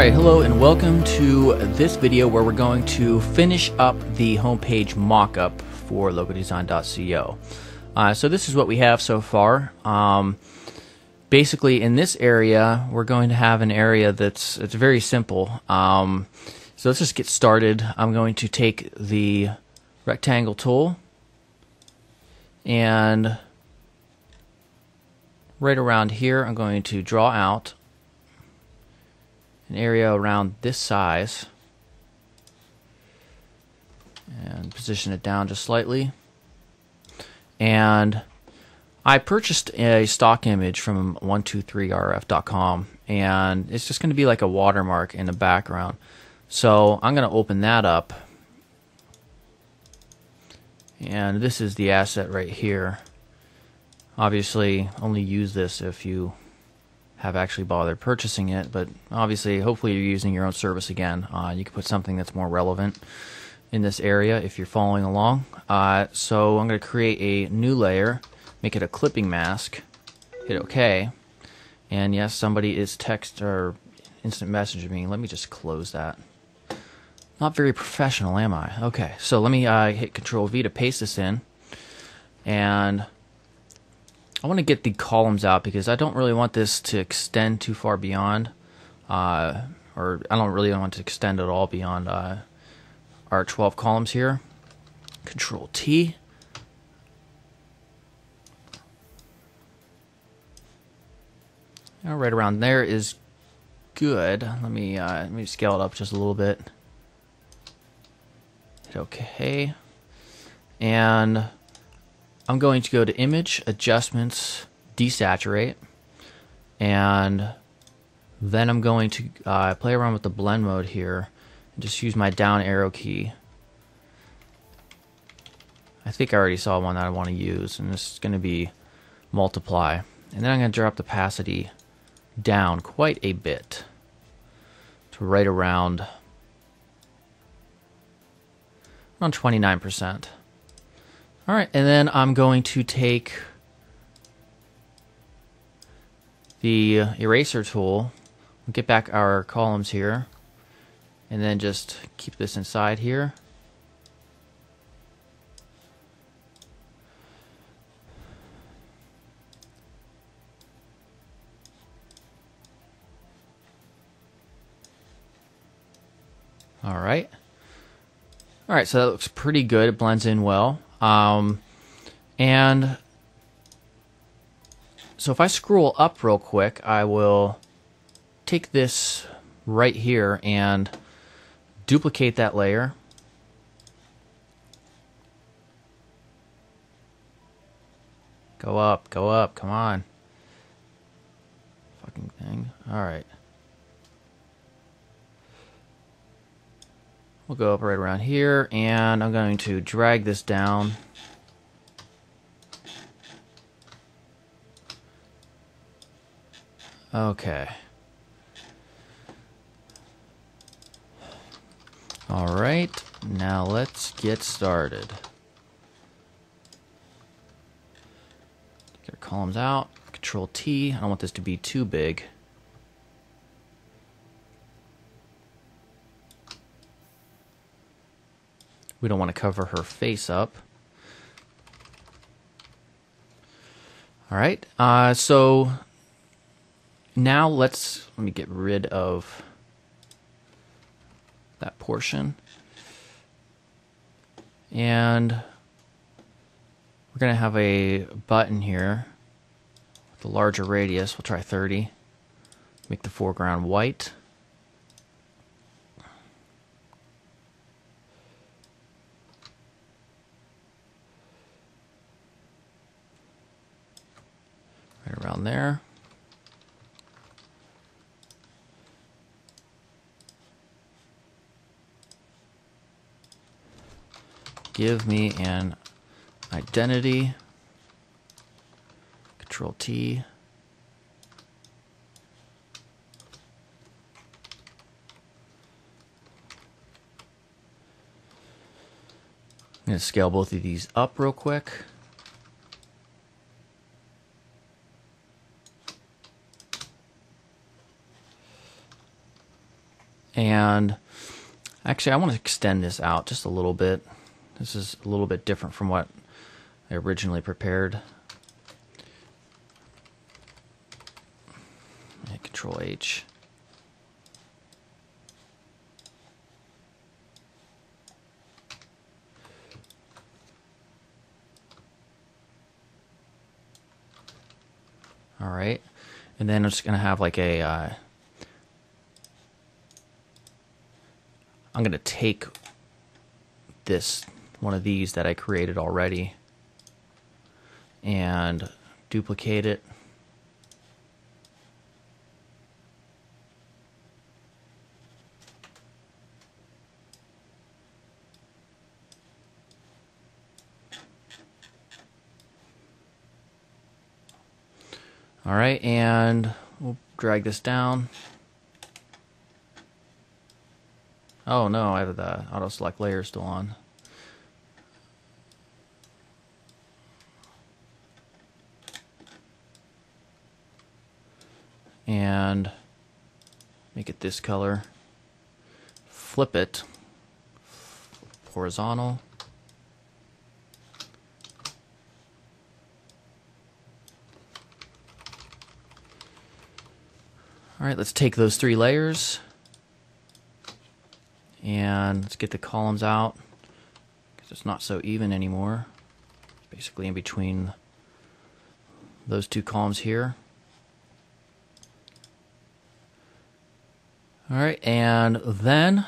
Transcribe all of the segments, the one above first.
Alright, hello and welcome to this video where we're going to finish up the homepage mock-up for logodesign.co. So this is what we have so far. Basically in this area we're going to have an area it's very simple. So let's just get started. I'm going to take the rectangle tool and right around here I'm going to draw out an area around this size and position it down just slightly. And I purchased a stock image from 123rf.com and it's just going to be like a watermark in the background. So I'm going to open that up, and this is the asset right here. Obviously only use this if you have actually bothered purchasing it, but obviously hopefully you're using your own service again. You can put something that's more relevant in this area if you're following along. So I'm going to create a new layer, make it a clipping mask, hit OK, and yes, somebody is text or instant messaging me. Let me just close that. Not very professional, am I? Okay, so let me hit Control V to paste this in, and I want to get the columns out because I don't really want this to extend too far beyond, or I don't really want to extend at all beyond our 12 columns here. Control T. Now right around there is good. Let me scale it up just a little bit. Hit OK, and I'm going to go to Image, Adjustments, Desaturate, and then I'm going to play around with the blend mode here and just use my down arrow key. I think I already saw one that I want to use, and this is going to be Multiply. And then I'm going to drop the opacity down quite a bit to right around 29%. Alright, and then I'm going to take the eraser tool, get back our columns here, and then just keep this inside here. Alright. Alright, so that looks pretty good. It blends in well. And so if I scroll up real quick, I will take this right here and duplicate that layer. Go up, come on. Fucking thing. Alright. We'll go up right around here, and I'm going to drag this down. Okay. Alright, now let's get started. Get our columns out. Control T. I don't want this to be too big. We don't want to cover her face up. Alright, so now let me get rid of that portion. And we're going to have a button here with a larger radius. We'll try 30. Make the foreground white. Right around there. Give me an identity. Control T. I'm going to scale both of these up real quick. And actually, I want to extend this out just a little bit. This is a little bit different from what I originally prepared. Hit Control H. All right, and then I'm just gonna have like a. I'm gonna take this one of these that I created already and duplicate it. All right, and we'll drag this down. Oh no, I have the auto select layer still on. And make it this color. Flip it horizontal. All right, let's take those 3 layers and let's get the columns out because it's not so even anymore. It's basically in between those 2 columns here. All right, and then,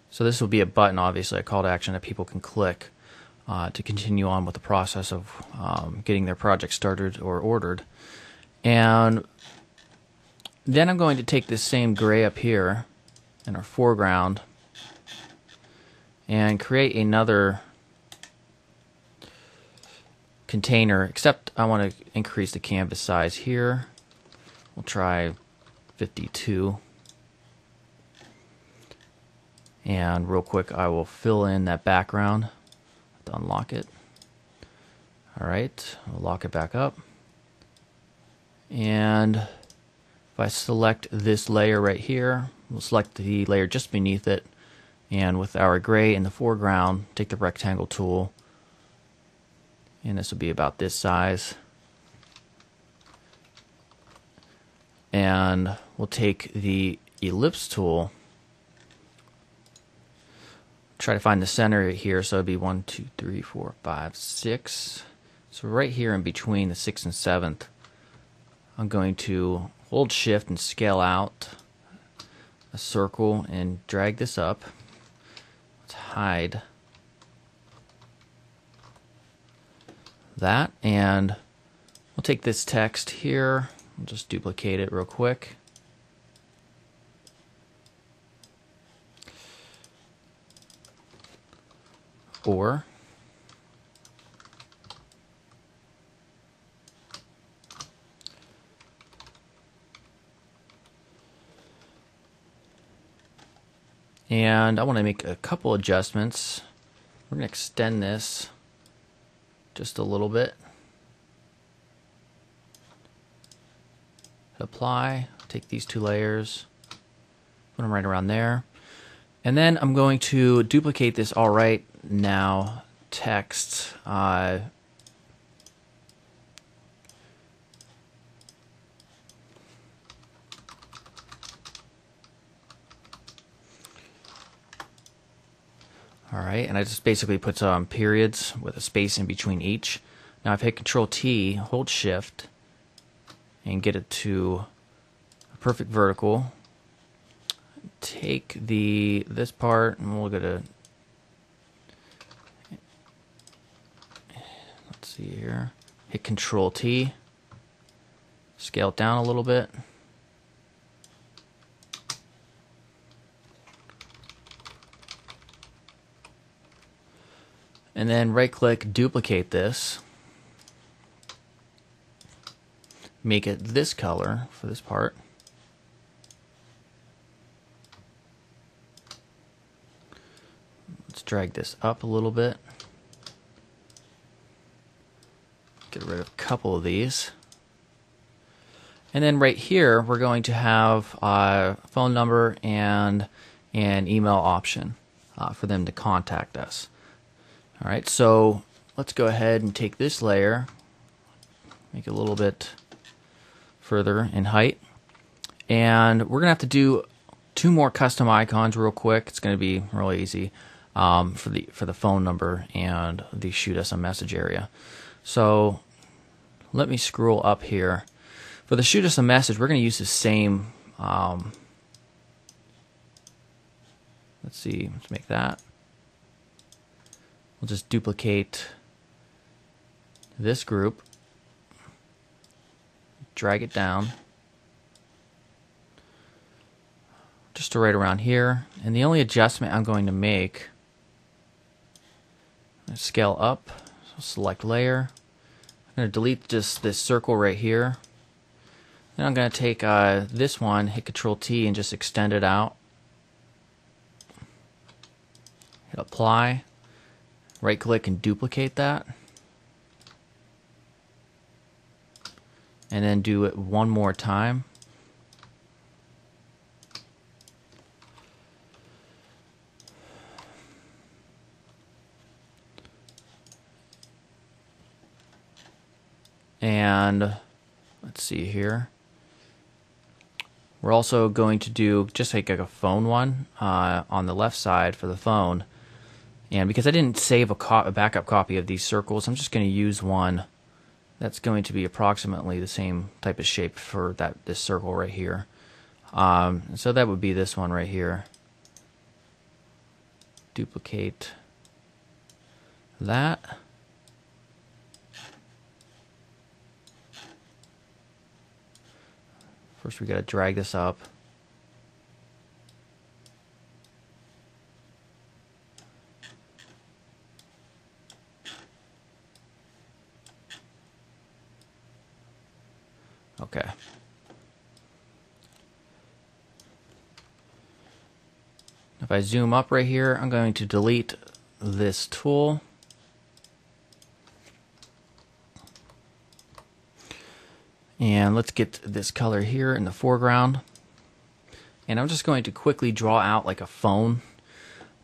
so this will be a button, obviously, a call to action that people can click to continue on with the process of getting their project started or ordered. And then I'm going to take this same gray up here in our foreground and create another container, except I want to increase the canvas size here. We'll try 52. And real quick, I will fill in that background to unlock it. All right, I'll lock it back up. And if I select this layer right here, we'll select the layer just beneath it. And with our gray in the foreground, take the rectangle tool. And this will be about this size. And we'll take the ellipse tool. Try to find the center here, so it'd be 1, 2, 3, 4, 5, 6. So right here in between the 6th and 7th, I'm going to hold Shift and scale out a circle and drag this up. Let's hide that, and we'll take this text here. We'll just duplicate it real quick. Or and I want to make a couple adjustments. We're going to extend this just a little bit. Apply, take these 2 layers, put them right around there. And then I'm going to duplicate this all right now text. All right, and I just basically put some periods with a space in between each. Now I've hit Control T, hold Shift, and get it to a perfect vertical. Take this part and we'll get a, let's see here, hit Control T, scale it down a little bit. And then right click, duplicate this, make it this color for this part. Let's drag this up a little bit. Get rid of a couple of these. And then right here, we're going to have a phone number and and email option for them to contact us. All right, so let's go ahead and take this layer, make it a little bit further in height, and we're gonna have to do 2 more custom icons real quick. It's gonna be really easy for the phone number and the shoot us a message area. So let me scroll up here. For the shoot us a message, we're gonna use the same. Let's see, let's make that. We'll just duplicate this group, drag it down just to right around here. And the only adjustment I'm going to make, scale up, so select layer. I'm going to delete just this circle right here. Then I'm going to take this one, hit Control T, and just extend it out. Hit apply, right click and duplicate that, and then do it one more time. And let's see here. We're also going to do just like a phone one on the left side for the phone. And because I didn't save a backup copy of these circles, I'm just going to use one that's going to be approximately the same type of shape for this circle right here. So that would be this one right here. Duplicate that. First we got to drag this up. Okay. If I zoom up right here, I'm going to delete this tool. And let's get this color here in the foreground. And I'm just going to quickly draw out like a phone,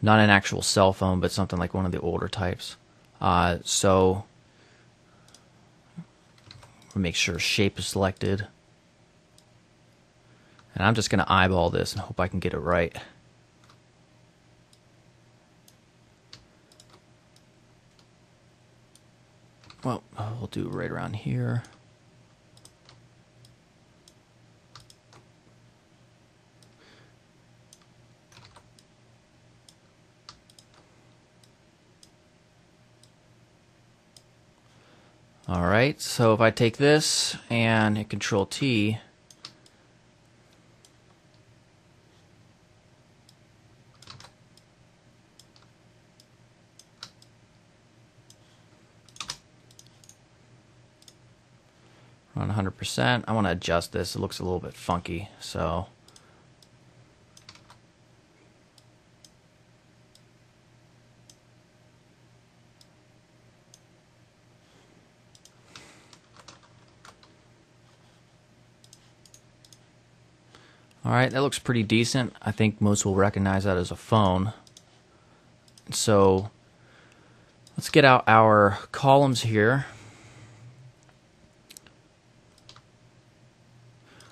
not an actual cell phone, but something like one of the older types. So we'll make sure shape is selected. And I'm just going to eyeball this and hope I can get it right. Well, we'll do it right around here. Alright, so if I take this and hit Control T, on 100%, I want to adjust this. It looks a little bit funky, so alright, that looks pretty decent. I think most will recognize that as a phone. So let's get out our columns here.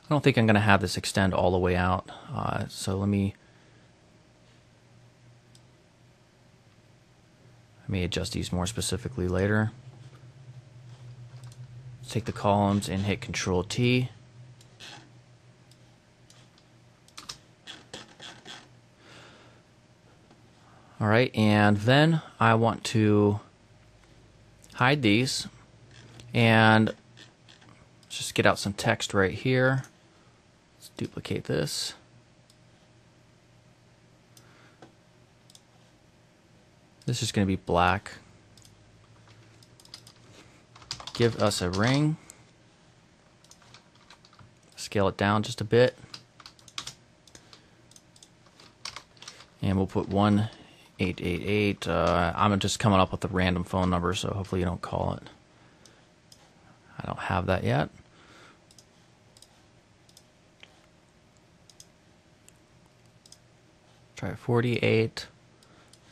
I don't think I'm going to have this extend all the way out, so let me adjust these more specifically later. Let's take the columns and hit Control T. Alright, and then I want to hide these and just get out some text right here. Let's duplicate this. This is going to be black. Give us a ring. Scale it down just a bit. And we'll put 1888. I'm just coming up with a random phone number, so hopefully you don't call it. I don't have that yet. Try 48,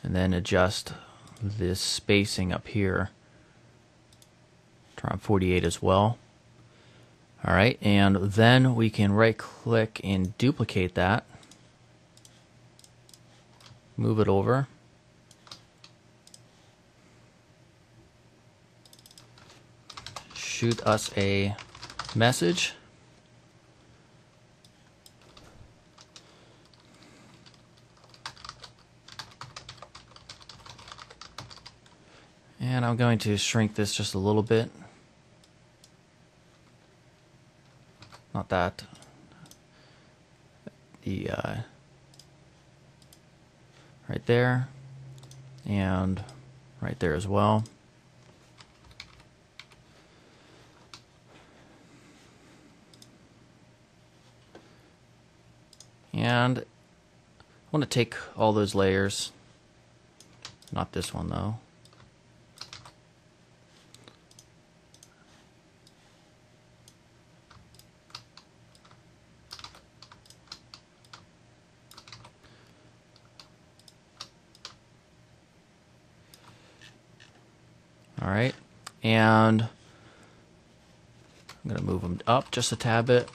and then adjust this spacing up here. Try on 48 as well. Alright, and then we can right click and duplicate that. Move it over. Shoot us a message. And I'm going to shrink this just a little bit. Not that. The right there, and right there as well. And I want to take all those layers, not this one though. Alright, and I'm going to move them up just a tad bit.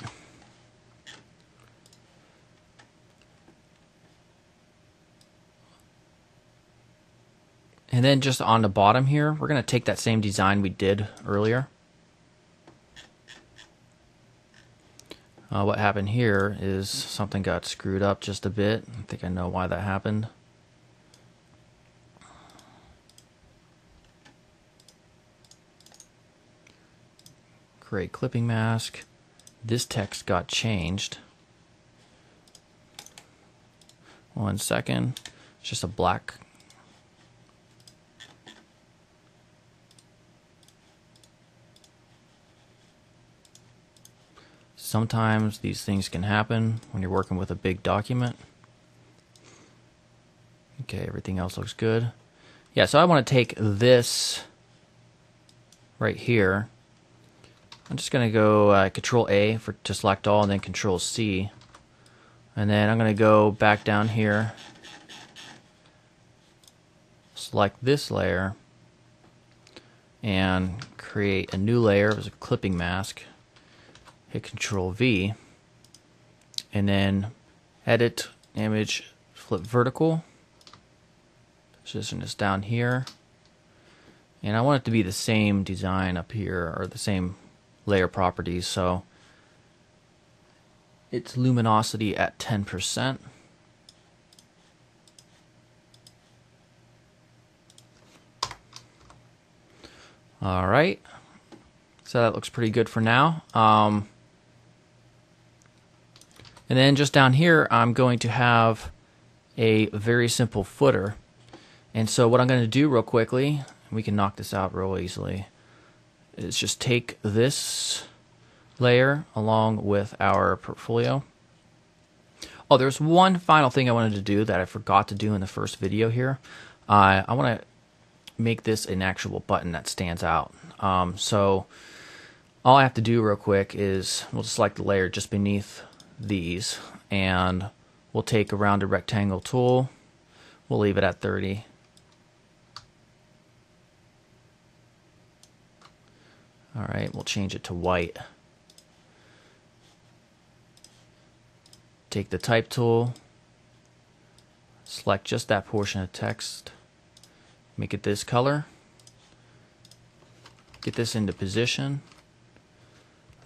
And then just on the bottom here, we're going to take that same design we did earlier. What happened here is something got screwed up just a bit. I think I know why that happened. Create clipping mask. This text got changed. 1 second. It's just a black. Sometimes these things can happen when you're working with a big document. Okay, everything else looks good. Yeah, so I want to take this right here. I'm just going to go Control A to select all, and then Control C. And then I'm going to go back down here, select this layer, and create a new layer as a clipping mask. Hit Control V, and then edit image, flip vertical. Position this down here, and I want it to be the same design up here, or the same layer properties, so its luminosity at 10%. Alright, so that looks pretty good for now. And then just down here, I'm going to have a very simple footer. And so what I'm going to do real quickly, we can knock this out real easily, is just take this layer along with our portfolio. Oh, there's one final thing I wanted to do that I forgot to do in the first video here. I want to make this an actual button that stands out. So all I have to do real quick is we'll select the layer just beneath these, and we'll take a rounded rectangle tool. We'll leave it at 30. Alright, we'll change it to white. Take the type tool, select just that portion of text, make it this color, get this into position.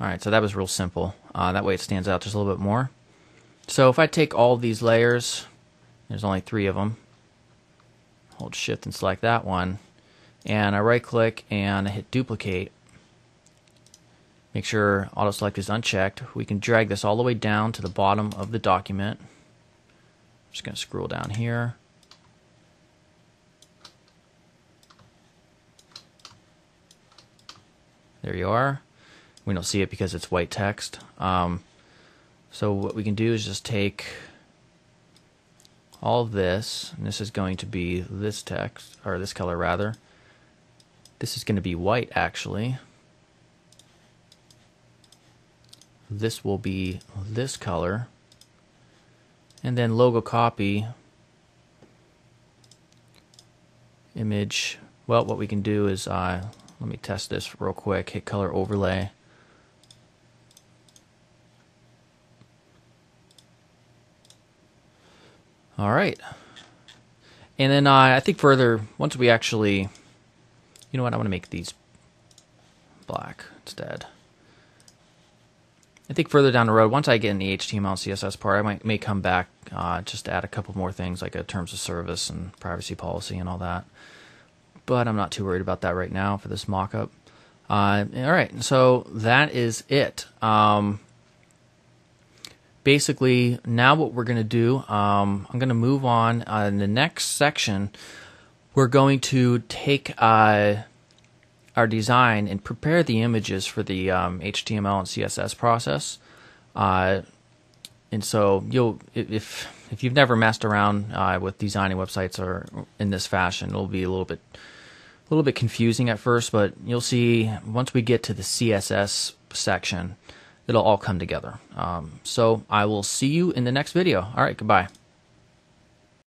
Alright, so that was real simple. That way it stands out just a little bit more. So if I take all these layers, there's only 3 of them, hold shift and select that one, and I right click and I hit duplicate. Make sure auto select is unchecked. We can drag this all the way down to the bottom of the document. I'm just going to scroll down here. There you are. We don't see it because it's white text. So what we can do is just take all of this, and this is going to be this text, or this color rather. This is going to be white actually. This will be this color, and then logo copy image. Well, what we can do is, let me test this real quick. Hit color overlay. All right. And then I think further, once we actually, you know what, I want to make these black instead. I think further down the road, once I get in the HTML and CSS part, I may come back just to add a couple more things like a terms of service and privacy policy and all that. But I'm not too worried about that right now for this mock-up. All right, so that is it. Basically, now what we're going to do, I'm going to move on. In the next section, we're going to take our design and prepare the images for the HTML and CSS process. And so if you've never messed around with designing websites or in this fashion, it'll be a little bit confusing at first, but you'll see once we get to the CSS section, it'll all come together. So I will see you in the next video. All right, goodbye.